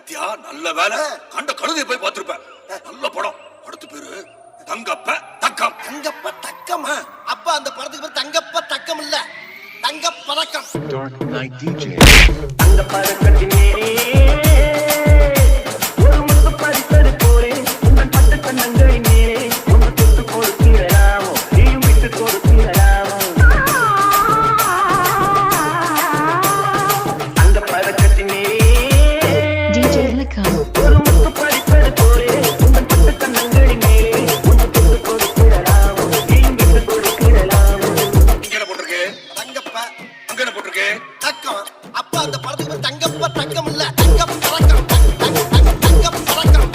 பாத்தியா நல்ல வேலை கண்ட கழுதை போய் பார்த்திருப்பேன். நல்ல படம். அடுத்த பேரு தங்கப்ப தக்கம். தங்கப்ப தக்கமா? அப்ப அந்த படத்துக்கு பேர் தங்கப்ப தக்கம் இல்ல, தங்க பதக்கம். Dark Night DJ. தங்க பதக்கத்தினே ஒரு முத்து பறிப்பது போரே உங்கள் பட்டு கண்ணங்களை நேரே ஒன்று தொட்டு கொடுக்கிறராமோ நீயும் விட்டு கொடுக்கிறராமோ. தங்க பதக்கத்தினே DJ Lickham. ஒரு முத்து பறிப்பது போரே உங்கள் பட்டு கண்ணங்களை நேரே ஒன்று தொட்டு கொடுக்கிறராமோ நீயும் விட்டு கொடுக்கிறராமோ. இங்க என்ன போட்டிருக்கு? தங்கப்ப அங்க என்ன போட்டிருக்கு? தக்கம். அப்ப அந்த படத்துக்கு பேர் தங்கப்ப தக்கம் இல்ல, தங்க பதக்கம். தங்க பதக்கம். தங்க பதக்கம்.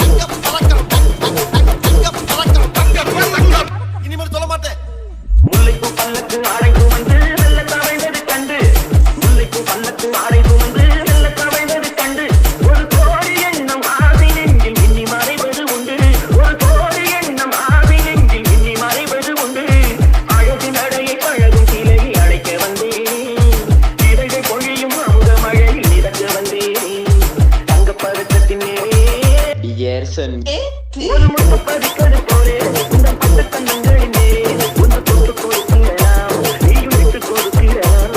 தங்க பதக்கம். தங்கப்ப தக்கம். இனிமேல் சொல்ல மாட்டேன். முல்லைப்பூ பல்லக்கு ஆடை சுமந்து வெள்ள தவைந்தது கண்டு முல்லைப்பூ பல்லக்கு ஆடை சுமந்து வெள்ள தவைந்தது கண்டு ஒரு கோடி எண்ணம் ஆசை நெஞ்சில் மின்னி மறைவது உண்டு. ஒரு கோடி எண்ணம் ஆசை நெஞ்சில் மின்னி மறைவது உண்டு. அழகு நடையை பழகும் சிலையை அழைக்க வந்தேன், இதழ்கள் பொழியும் அமுத மழையில் மிதக்க வந்தேன். தங்கப்பதக்கத்தின் மேலே ஒரு முத்து பதிக்கது போலே உங்கள் பட்டு கண்ணங்களின் மேலே ஒன்று தொட்டு கொடுக்கிறேன் நீயும் விட்டு கொடுக்கிறேன்.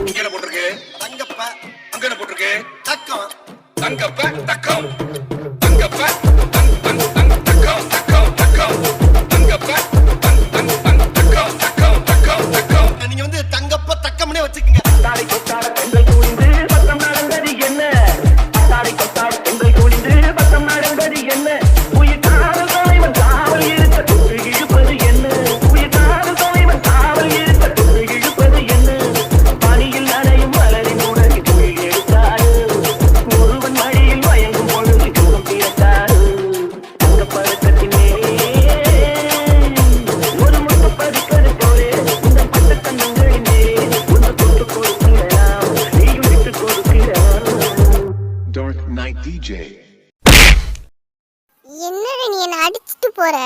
இங்க என்ன போட்டிருக்கு? தங்கப்ப அங்க என்ன போட்டிருக்கு? தக்கம். தங்கப்ப தக்கம். தங்கப்ப தங் தங் தங் தக்கம் தக்கம் தக்கம். தங்கப்ப தங் தங் தங் தக்கம் தக்கம் தக்கம் தக்கம். நீங்க வந்து தங்கப்ப தக்கம்னே வச்சுக்கோங்க. தாடை கொத்தாட பெண்கள் குனிந்து பத்தம் நடந்தது என்ன? தாடை கொத்தாட பெண்கள் குனிந்து பத்தம் நடந்தது என்ன? உயிர் காதல் தலைவன் காவல் இருக்க தொட்டு இழுப்பது என்ன? உயிர் காதல் தலைவன் காவல் இருக்க தொட்டு இழுப்பது என்ன? பனியில் நனையும் மலரின் உணர்வு துயில் எடுத்தாரு, ஒருவன் மடியில் மயங்கும் பொழுது சுகம் பிறத்தாரு. தங்கப்பதக்கத்தின் மேலே ஒரு முத்து பதிக்கது போலே உங்கள் பட்டு கண்ணங்களின் மேலே ஒன்று தொட்டு கொடுக்கிறேன் நீயும் விட்டு கொடுக்கிறேன். Dark Night DJ. என்னடா நீ என்ன அடிச்சிட்டு போற?